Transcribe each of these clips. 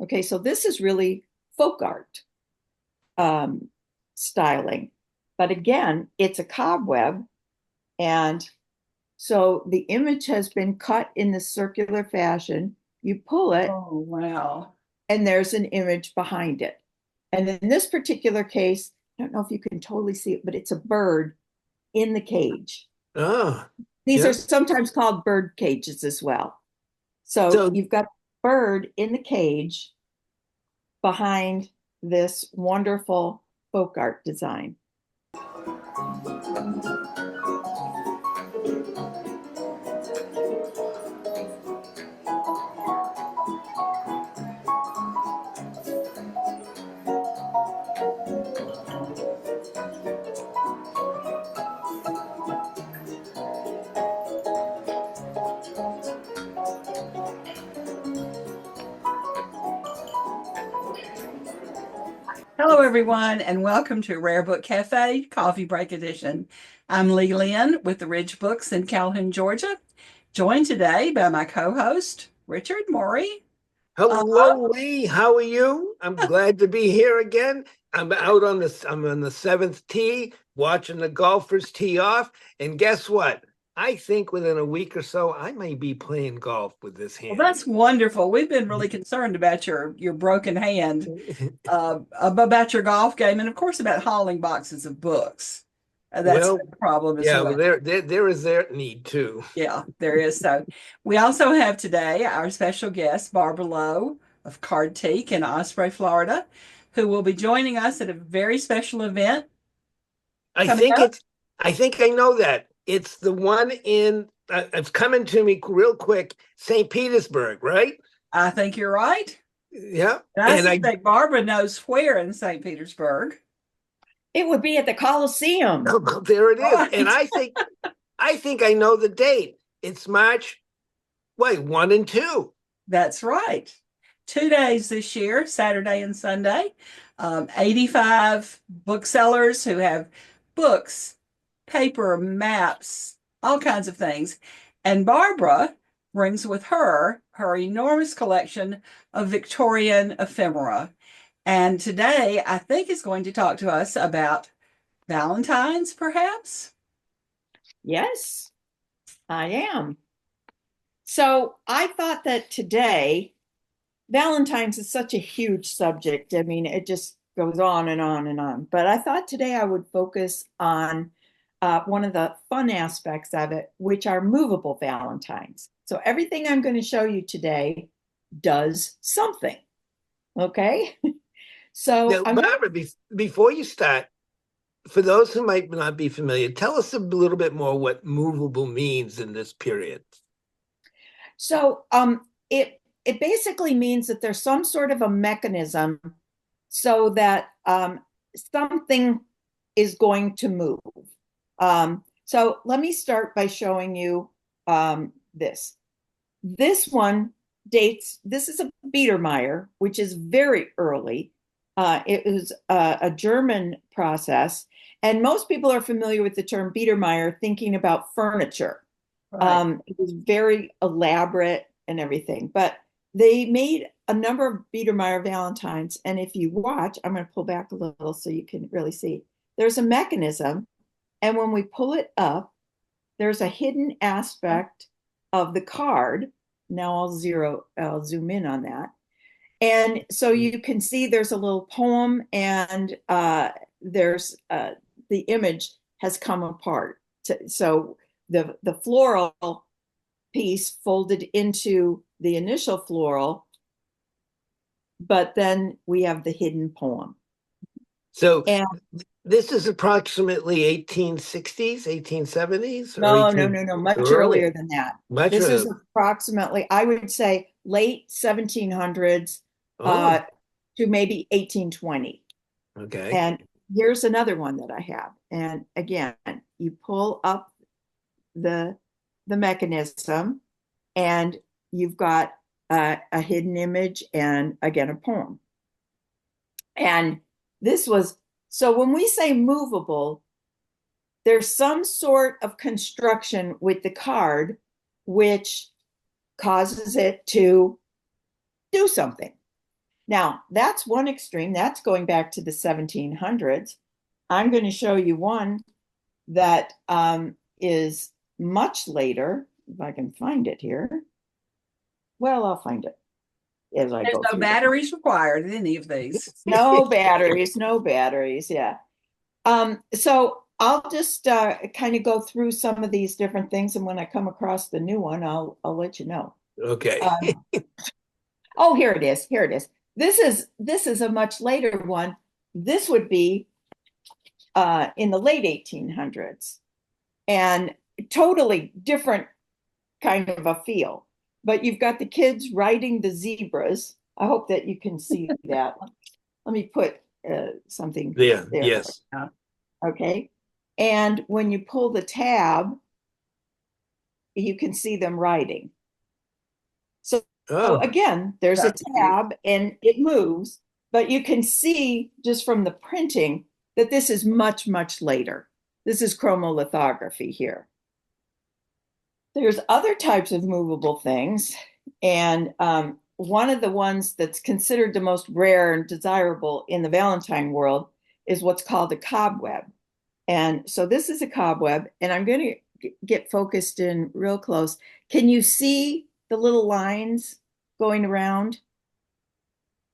Okay, so this is really folk art um, styling. But again, it's a cobweb. And so the image has been cut in the circular fashion. You pull it, Oh, wow. and there's an image behind it. And in this particular case, I don't know if you can totally see it, but it's a bird in the cage. Oh, These are yeah. sometimes called bird cages as well. So So you've got a bird in the cage behind this wonderful folk art design. Hello, everyone, and welcome to Rare Book Cafe Coffee Break Edition. I'm Linn with the Ridge Books in Calhoun, Georgia, joined today by my co-host, Richard Mori. Uh, hello, Lee. How are you? I'm glad to be here again. I'm on the seventh tee, watching the golfers tee off. And guess what? I think within a week or so, I may be playing golf with this well, hand. that's wonderful. We've been really concerned about your broken hand, about your golf game, and of course about hauling boxes of books. That's Well, been a problem as yeah, well. well, there is their need too. Yeah, there is. So we also have today our special guest, Barbara Loe of Cardtique in Osprey, Florida, who will be joining us at a very special event I coming think up. it's. I think I know that it's the one in. It's coming to me real quick. St. Petersburg, right? I think you're right. Yeah, And I and I suspect Barbara knows where in St. Petersburg. It would be at the Coliseum. there it is. And Right. I think I know the date. It's March, wait, 1 and 2. That's right. 2 days this year, Saturday and Sunday. 85 booksellers who have books, paper, maps, all kinds of things. And Barbara brings with her her enormous collection of Victorian ephemera. And today, I think, is going to talk to us about Valentines, perhaps. Yes, I am. So I thought that today, Valentine's is such a huge subject. I mean, it just goes on and on and on. But I thought today I would focus on one of the fun aspects of it, which are movable Valentines. So everything I'm going to show you today does something. Okay. So Now, I'm going to, Barbara, before you start, for those who might not be familiar, tell us a little bit more what movable means in this period. so it basically means that there's some sort of a mechanism so that something is going to move. So let me start by showing you this. This one dates, this is a Biedermeier, which is very early. It was a German process. And most people are familiar with the term Biedermeier thinking about furniture. Right. It was very elaborate and everything. But they made a number of Biedermeier Valentines. And if you watch, I'm going to pull back a little so you can really see. There's a mechanism. And when we pull it up, there's a hidden aspect of the card. Now I'll zoom in on that. And so you can see there's a little poem and there's the image has come apart. So the floral piece folded into the initial floral, but then we have the hidden poem. So And this is approximately 1860s, 1870s, or no, 18 no, much earlier, earlier than that. much This is earlier. approximately, I would say, late 1700s uh, Oh, to maybe 1820. okay. And here's another one that I have. And again, you pull up the mechanism, and you've got a hidden image and again a poem. And this was so when we say movable, there's some sort of construction with the card which causes it to do something. Now, that's one extreme. That's going back to the 1700s. I'm going to show you one that is much later, if I can find it here. Well, I'll find it as I There's go no through them. batteries required in any of these. No batteries, no batteries. Yeah. So I'll just kind of go through some of these different things, and when I come across the new one, I'll let you know. Okay. Oh, here it is. Here it is. This is a much later one. This would be in the late 1800s, and totally different kind of a feel. But you've got the kids riding the zebras. I hope that you can see that. Let me put something Yeah. there. Yes. Okay. And when you pull the tab, you can see them riding. So Oh, again, there's a tab and it moves, but you can see just from the printing that this is much, much later. This is chromolithography here. There's other types of movable things, and one of the ones that's considered the most rare and desirable in the Valentine world is what's called a cobweb. And so this is a cobweb, and I'm going to get focused in real close. Can you see the little lines going around?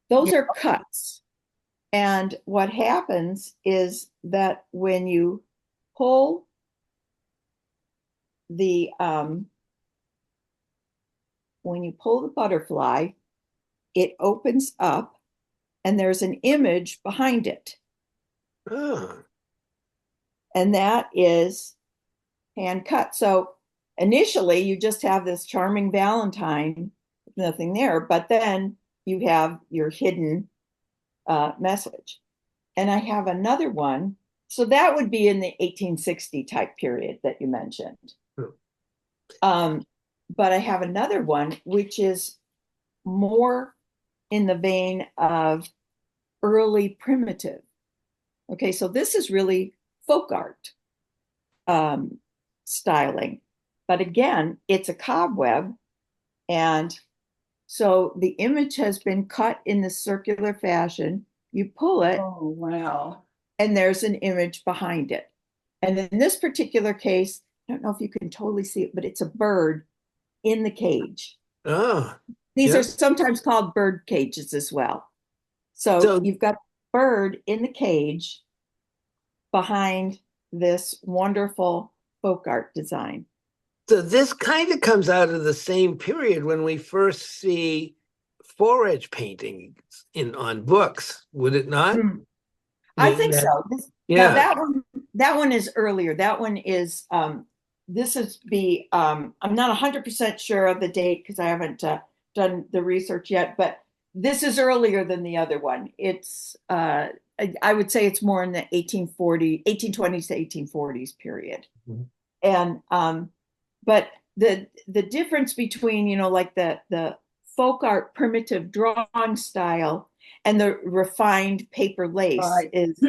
Those are cuts. And what happens is that when you pull the butterfly, it opens up and there's an image behind it. oh. And that is hand cut. So initially you just have this charming Valentine, nothing there, but then you have your hidden message. And I have another one. So that would be in the 1860 type period that you mentioned. But I have another one, which is more in the vein of early primitive. Okay, so this is really folk art styling. But again, it's a cobweb. And so the image has been cut in the circular fashion. You pull it. Oh, wow. And there's an image behind it. And in this particular case, I don't know if you can totally see it, but it's a bird in the cage. Oh. These yeah. are sometimes called bird cages as well. So you've got a bird in the cage behind this wonderful folk art design. So this kind of comes out of the same period when we first see foredge paintings on books, would it not? I think so. Yeah. Now that one is earlier. That one is this is I'm not 100% sure of the date because I haven't done the research yet, but this is earlier than the other one. It's I would say it's more in the 1820s to 1840s period. Mm-hmm. And but the difference between, like the folk art primitive drawing style and the refined paper lace is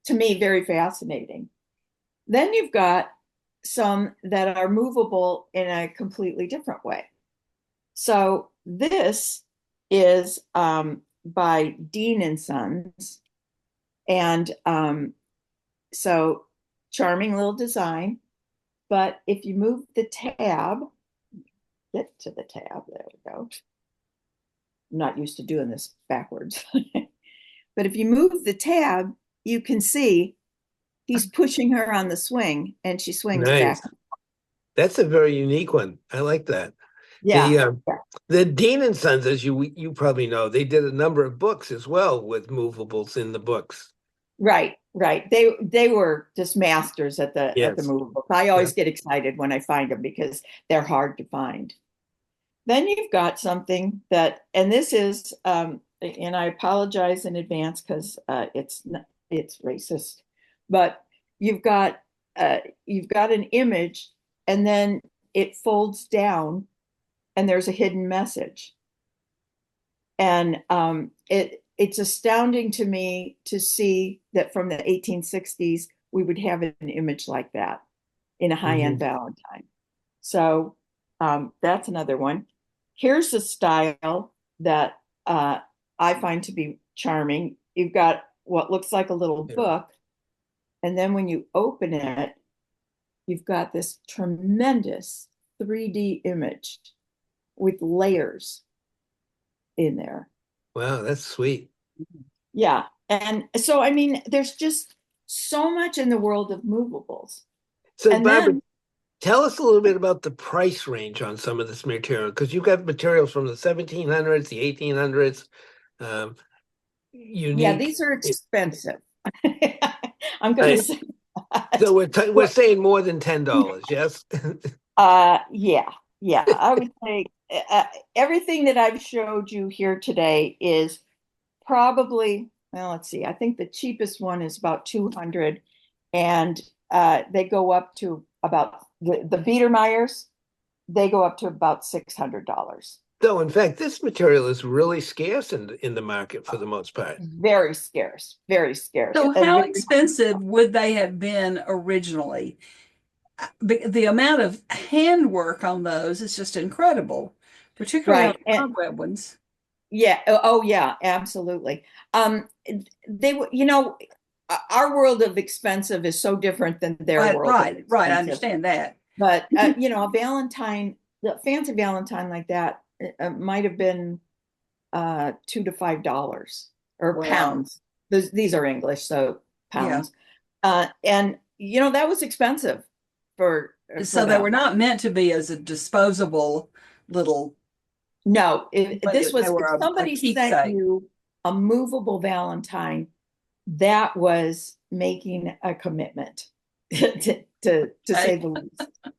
to me very fascinating. Then you've got some that are movable in a completely different way. So this is by Dean and Sons, and so charming little design. But if you move the tab, get to the tab, there we go. I'm not used to doing this backwards. But if you move the tab, you can see he's pushing her on the swing and she swings back. That's a very unique one. I like that. Yeah. The Dean and Sons, as you probably know, they did a number of books as well with movables in the books. Right. They were just masters at the movables. I always get excited when I find them because they're hard to find. Then you've got something that, and this is, and I apologize in advance because it's racist, but you've got an image, and then it folds down, and there's a hidden message, and it's astounding to me to see that from the 1860s we would have an image like that in a high-end Valentine. So that's another one. Here's a style that I find to be charming. You've got what looks like a little book, and then when you open it, you've got this tremendous 3D image with layers in there. Wow, that's sweet. Yeah. And so, I mean, there's just so much in the world of movables. So, And Barbara, then, tell us a little bit about the price range on some of this material, because you've got materials from the 1700s, the 1800s, yeah, unique. these are expensive. I'm going to say that. So we're saying more than $10, yes? Yeah, yeah. I would say everything that I've showed you here today is probably, well, let's see. I think the cheapest one is about 200, and they go up to about the Biedermeiers. They go up to about $600. So, in fact, this material is really scarce in the market for the most part. Very scarce, very scarce. So And how very, expensive would they have been originally? The amount of handwork on those is just incredible, particularly on right. the And cobweb ones. yeah, oh yeah, absolutely. They were, you know, our world of expensive is so different than their Right, world of right, right. I expensive. understand that. But you know, a Valentine, the fancy Valentine like that might have been $2 to $5 or Wow. pounds. These are English, so Yeah. pounds. And you know, that was expensive for So they them. were not meant to be as a disposable little, No, but this was, they were if a somebody sent keepsake. you a movable Valentine, that was making a commitment to say the least.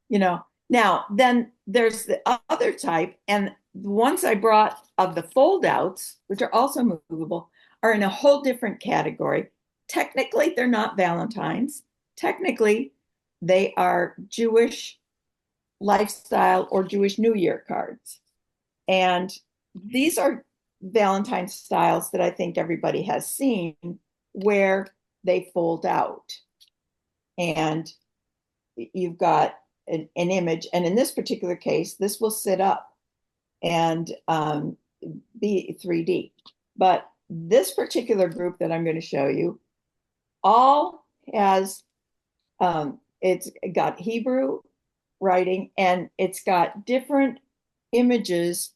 You know, now then there's the other type, and the ones I brought of the fold outs, which are also movable, are in a whole different category. Technically, they're not Valentines. Technically, they are Jewish lifestyle or Jewish New Year cards. And these are Valentine styles that I think everybody has seen, where they fold out. And you've got an image. And in this particular case, this will sit up and be 3D. But this particular group that I'm going to show you all has, it's got Hebrew writing, and it's got different images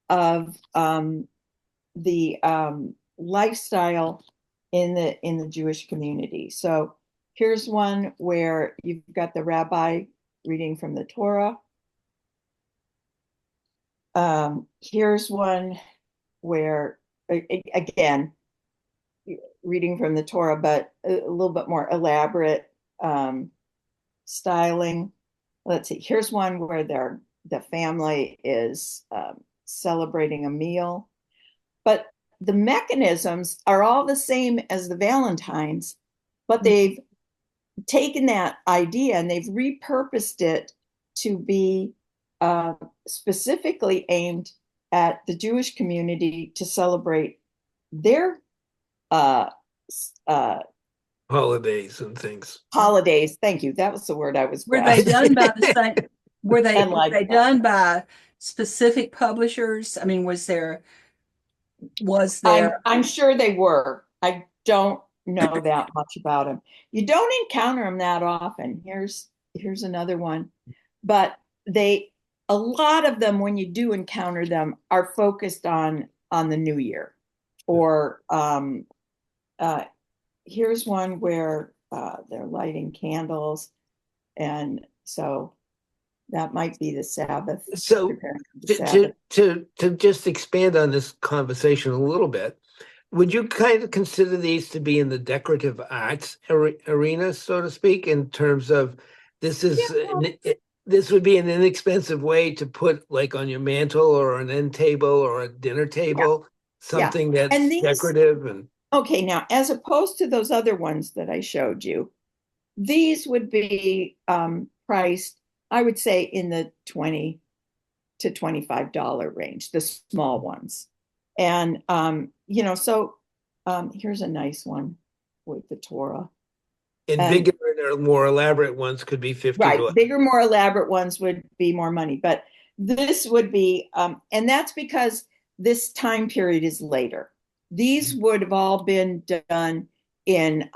of the lifestyle in the Jewish community. So here's one where you've got the rabbi reading from the Torah. Here's one where, again, reading from the Torah, but a little bit more elaborate styling. Let's see. Here's one where the family is celebrating a meal, but the mechanisms are all the same as the Valentines, but they've taken that idea and they've repurposed it to be specifically aimed at the Jewish community to celebrate their Holidays and things. holidays. Thank you. That was the word I was. Were they done by the same? Were they done by specific publishers? I mean, was there? I'm sure they were. I don't know that much about them. You don't encounter them that often. Here's another one, but a lot of them, when you do encounter them, are focused on the new year. Or here's one where they're lighting candles, and so that might be the Sabbath. So to just expand on this conversation a little bit, would you kind of consider these to be in the decorative arts arena, so to speak, in terms of this would be an inexpensive way to put like on your mantle or an end table or a dinner table, something that's decorative and okay. Now, as opposed to those other ones that I showed you, these would be priced, I would say, in the $20 to $25 range, the small ones. And, you know, so here's a nice one with the Torah. And bigger or more elaborate ones could be $50. Right, bigger, more elaborate ones would be more money. But this would be, and that's because this time period is later. These would have all been done in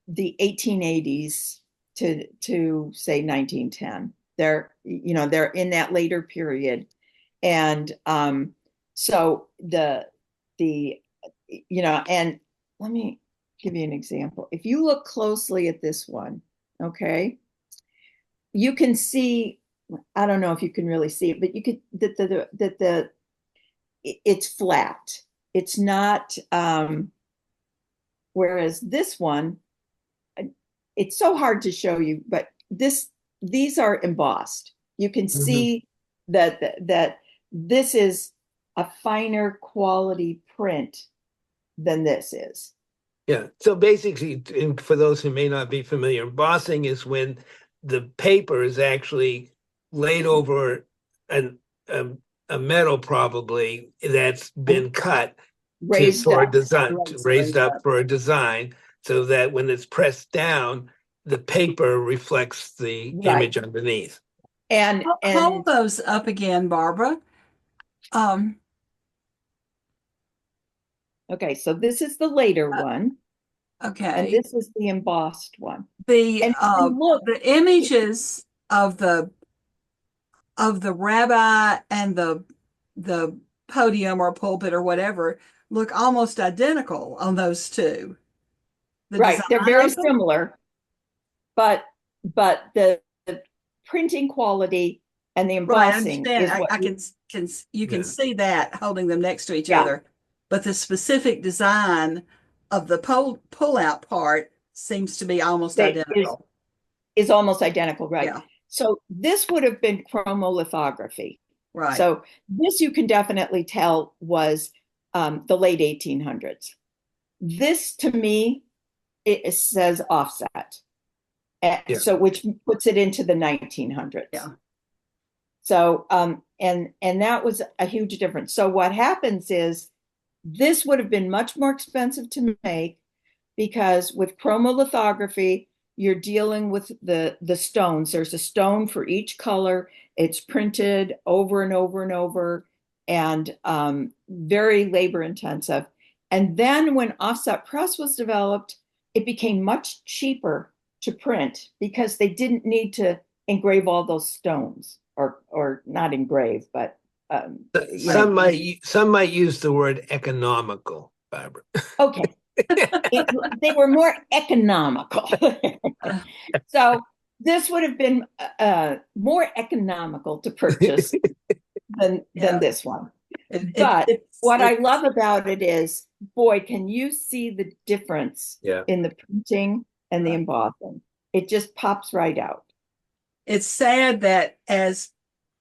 the 1880s to say 1910. They're in that later period. And so and let me give you an example. If you look closely at this one, okay, you can see, I don't know if you can really see it, but you could that it's flat. It's not whereas this one, it's so hard to show you, but these are embossed. You can see that this is a finer quality print than this is. Yeah. So basically, for those who may not be familiar, embossing is when the paper is actually laid over a metal, probably, that's been cut Raised for a up. design, raised up for a design, so that when it's pressed down, the paper reflects the image underneath. And hold those up again, Barbara. Okay, so this is the later one. Okay. And this is the embossed one. The images of the rabbi and the podium or pulpit or whatever look almost identical on those two. Right, they're very similar, but the printing quality and the embossing is what you can see that holding them next to each other, but the specific design of the pull-out part seems to be almost identical. Is almost identical, right? Yeah. So this would have been chromolithography. Right. So this you can definitely tell was the late 1800s. This, to me, it says offset. So which puts it into the 1900s. Yeah. So and that was a huge difference. So what happens is this would have been much more expensive to make, because with chromolithography, you're dealing with the stones. There's a stone for each color. It's printed over and over and over, and very labor intensive. And then when offset press was developed, it became much cheaper to print because they didn't need to engrave all those stones, or not engrave, but some might use the word economical, Barbara. Okay. They were more economical. So this would have been more economical to purchase than this one. But what I love about it is, boy, can you see the difference in the printing and the embossing? It just pops right out. It's sad that as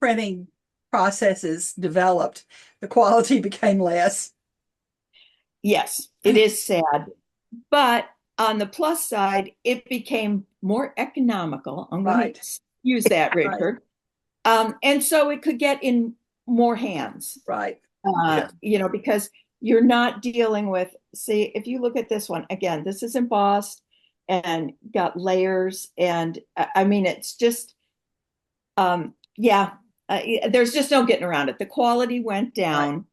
printing processes developed, the quality became less. Yes, it is sad. But on the plus side, it became more economical. I'm going to use that, Richard. And so it could get in more hands. Right. Because you're not dealing with, see, if you look at this one, again, this is embossed and got layers. And I mean, it's just, there's just no getting around it. The quality went down,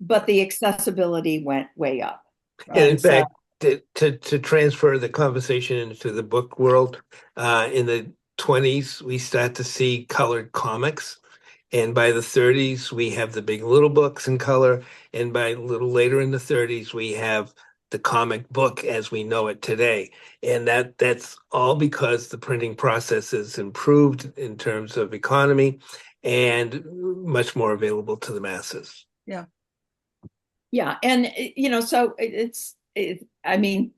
but the accessibility went way up. And in fact, to transfer the conversation into the book world, in the 20s, we start to see colored comics. And by the 30s, we have the big little books in color. And by a little later in the 30s, we have the comic book as we know it today. And that's all because the printing process has improved in terms of economy and much more available to the masses. Yeah. Yeah. And, so I mean,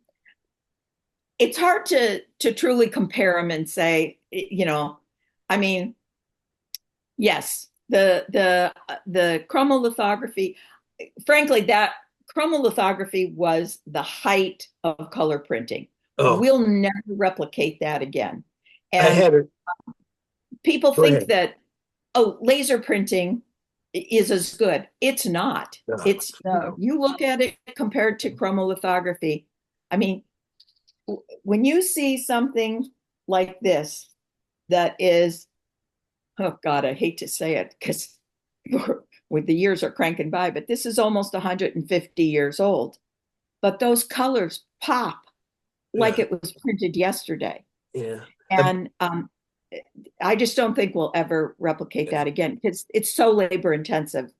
it's hard to truly compare them and say, I mean, yes, the chromolithography, frankly, that chromolithography was the height of color printing. We'll never replicate that again. And people think that, laser printing is as good. It's not. You look at it compared to chromolithography. I mean, when you see something like this, that is, oh God, I hate to say it because with the years are cranking by, but this is almost 150 years old. But those colors pop like Yeah. it was printed yesterday. Yeah. And I just don't think we'll ever replicate that again because it's so labor intensive.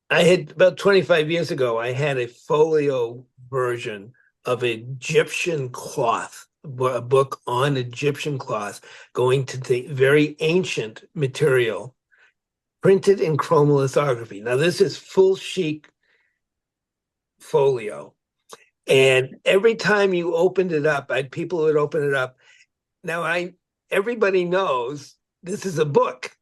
I had about 25 years ago, I had a folio version of Egyptian cloth, a book on Egyptian cloth, going to the very ancient material, printed in chromolithography. Now, this is full sheet folio. And every time you opened it up, people would open it up. Now, everybody knows this is a book,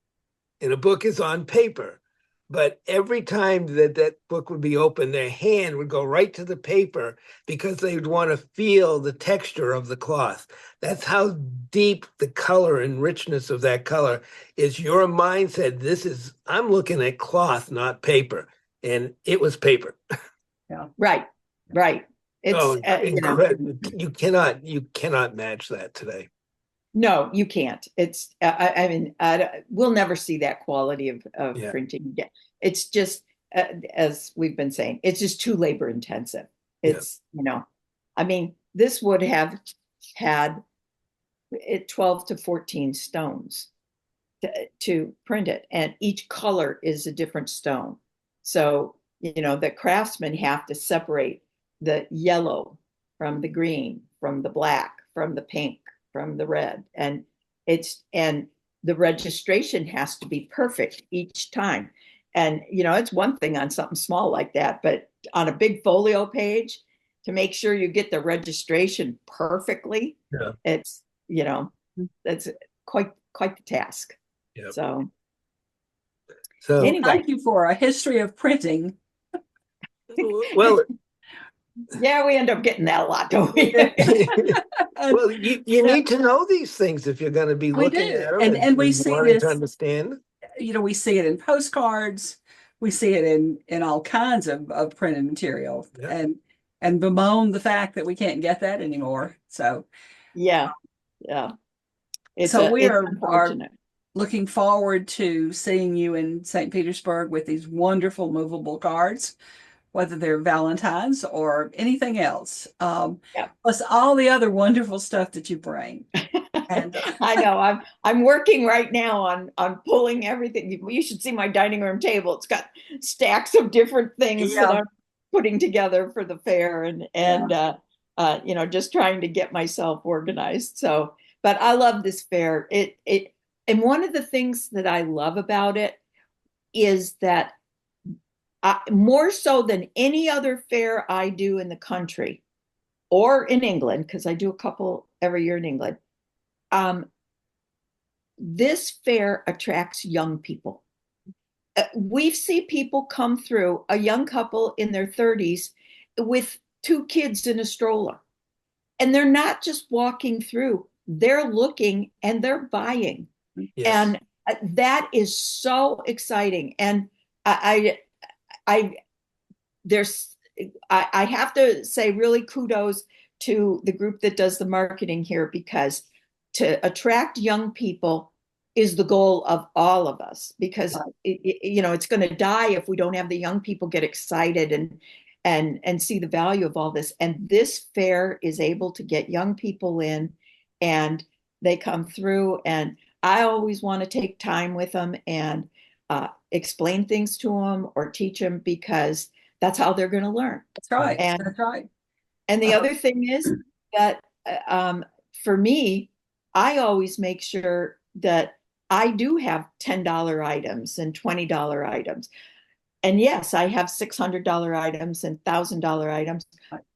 and a book is on paper. But every time that book would be open, their hand would go right to the paper because they would want to feel the texture of the cloth. That's how deep the color and richness of that color is. Your mind said, I'm looking at cloth, not paper. And it was paper. Yeah. Right. It's incredible. You cannot match that today. No, you can't. It's, I mean, we'll never see that quality of printing again. It's just, as we've been saying, it's just too labor intensive. It's, I mean, this would have had 12 to 14 stones to print it, and each color is a different stone. So, the craftsmen have to separate the yellow from the green, from the black, from the pink, from the red, and the registration has to be perfect each time. And it's one thing on something small like that, but on a big folio page, to make sure you get the registration perfectly, it's that's quite the task. Yep. So anyway, thank you for a history of printing. Well, yeah, we end up getting that a lot, don't we? Well, you need to know these things if you're going to be looking at them, and we see this to understand. We see it in postcards, we see it in all kinds of printed material, and bemoan the fact that we can't get that anymore. So yeah. We are looking forward to seeing you in St. Petersburg with these wonderful movable cards, whether they're Valentines or anything else, plus all the other wonderful stuff that you bring. And I know I'm working right now on pulling everything. You should see my dining room table. It's got stacks of different things that I'm putting together for the fair, and just trying to get myself organized. So, but I love this fair. And one of the things that I love about it is that more so than any other fair I do in the country or in England, because I do a couple every year in England, this fair attracts young people. We see people come through, a young couple in their 30s with 2 kids in a stroller. And they're not just walking through, they're looking and they're buying. Yes. And that is so exciting. And I have to say really kudos to the group that does the marketing here, because to attract young people is the goal of all of us, because it's going to die if we don't have the young people get excited and see the value of all this. And this fair is able to get young people in, and they come through, and I always want to take time with them and explain things to them or teach them, because that's how they're going to learn. That's right. That's right. And the other thing is that for me, I always make sure that I do have $10 items and $20 items. And yes, I have $600 items and $1,000 items,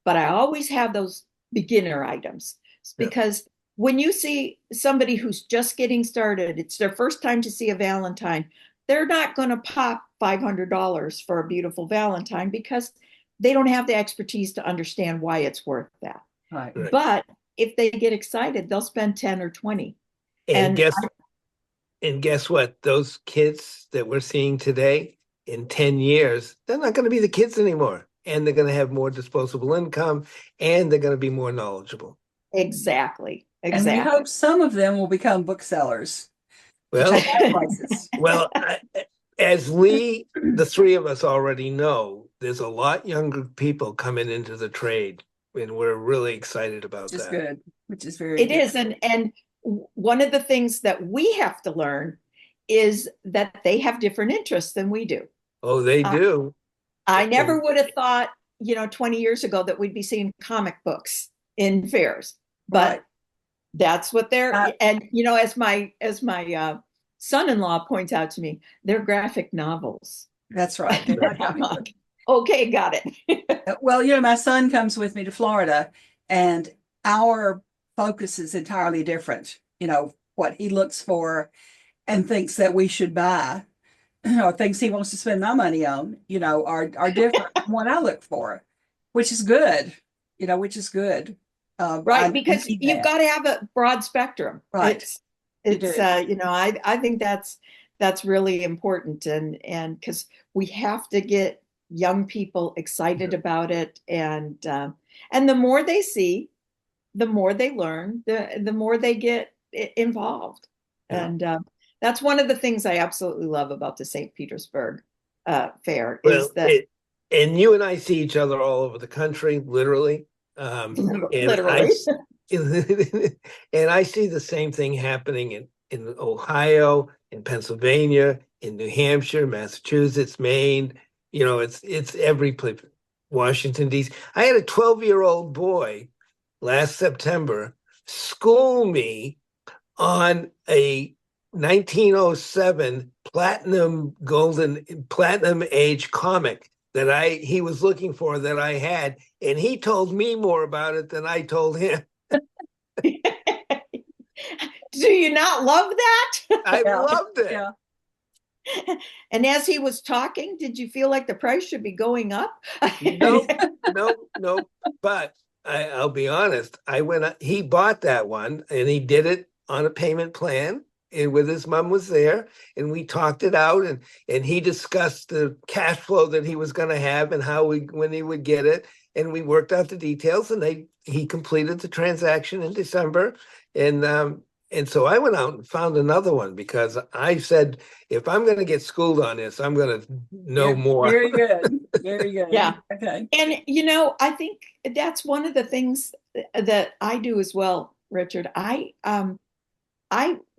but I always have those beginner items, because when you see somebody who's just getting started, it's their first time to see a Valentine, they're not going to pop $500 for a beautiful Valentine because they don't have the expertise to understand why it's worth that. Right. But if they get excited, they'll spend 10 or 20. And guess what? Those kids that we're seeing today, in 10 years, they're not going to be the kids anymore. And they're going to have more disposable income, and they're going to be more knowledgeable. Exactly. And we hope some of them will become booksellers. Well, as Lee, the three of us already know, there's a lot younger people coming into the trade, and we're really excited about Which is that. good, which is very It good. is, and one of the things that we have to learn is that they have different interests than we do. Oh, they do. I never would have thought, 20 years ago that we'd be seeing comic books in fairs, but Right. that's what they're, and as my son-in-law points out to me, they're graphic novels. That's right. They're not comic Like, books. okay, got it. Well, my son comes with me to Florida, and our focus is entirely different. What he looks for and thinks that we should buy, or things he wants to spend my money on, are different from what I look for, which is good, which is good. Right, because you've got to have a broad spectrum. Right. It's I think that's really important, and because we have to get young people excited about it, and the more they see, the more they learn, the more they get involved. Yeah. And that's one of the things I absolutely love about the St. Petersburg fair Well, is that and you and I see each other all over the country, literally. literally. And I see the same thing happening in Ohio, in Pennsylvania, in New Hampshire, Massachusetts, Maine. It's every place. Washington, D.C. I had a 12-year-old boy last September school me on a 1907 platinum age comic that he was looking for that I had, and he told me more about it than I told him. Do you not love that? I loved it. Yeah. And as he was talking, did you feel like the price should be going up? Nope. But I'll be honest. He bought that one, and he did it on a payment plan, and with his mom was there, and we talked it out, and he discussed the cash flow that he was going to have and when he would get it, and we worked out the details, and he completed the transaction in December, and so I went out and found another one because I said, if I'm going to get schooled on this, I'm going to know more. Very good. Very good. Yeah. Okay. And, I think that's one of the things that I do as well, Richard. I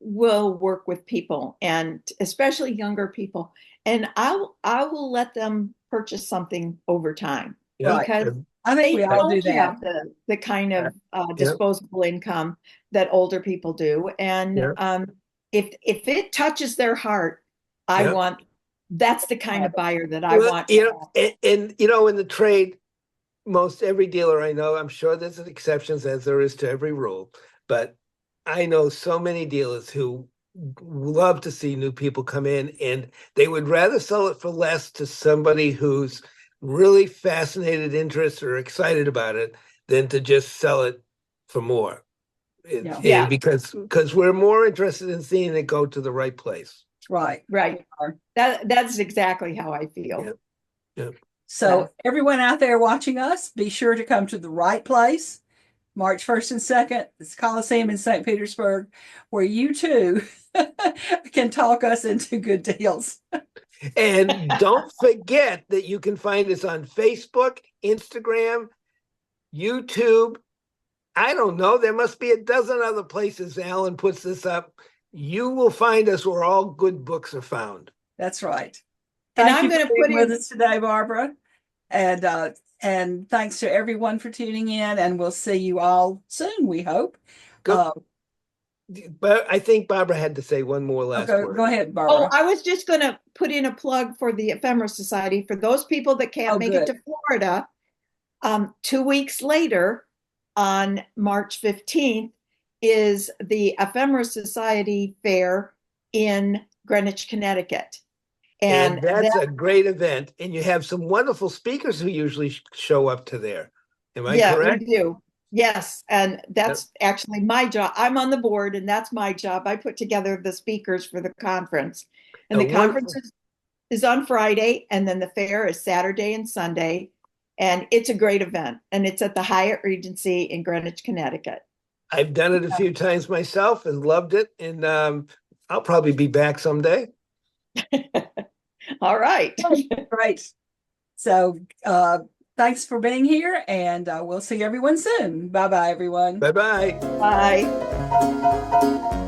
will work with people, and especially younger people, and I will let them purchase something over time, because I think we all do that. Have the kind of disposable income that older people do, and if it touches their heart, that's the kind of buyer that I want. And in the trade, most every dealer I know, I'm sure there's exceptions as there is to every rule, but I know so many dealers who love to see new people come in, and they would rather sell it for less to somebody who's really fascinated, interested, or excited about it than to just sell it for more. And because we're more interested in seeing it go to the right place. Right. That's exactly how I feel. Yep. So everyone out there watching us, be sure to come to the right place. March 1st and 2nd, it's Coliseum in St. Petersburg, where you too can talk us into good deals. And don't forget that you can find us on Facebook, Instagram, YouTube. I don't know. There must be a dozen other places Alan puts this up. You will find us where all good books are found. That's right. And Thank I'm you going for to being with us today, Barbara. And thanks to everyone for tuning in. And we'll see you all soon, we hope. But I think Barbara had to say one more last word. Go ahead, Barbara. I was just going to put in a plug for the Ephemera Society. For those people that can't make it to Florida, 2 weeks later, on March 15th, is the Ephemera Society Fair in Greenwich, Connecticut. And that's a great event. And you have some wonderful speakers who usually show up to there. Am I correct? Yeah, we do. Yes. And that's actually my job. I'm on the board, and that's my job. I put together the speakers for the conference. And the conference is on Friday, and then the fair is Saturday and Sunday. And it's a great event. And it's at the Hyatt Regency in Greenwich, Connecticut. I've done it a few times myself and loved it. And I'll probably be back someday. All right. Great. So thanks for being here, and we'll see everyone soon. Bye-bye, everyone. Bye-bye. Bye.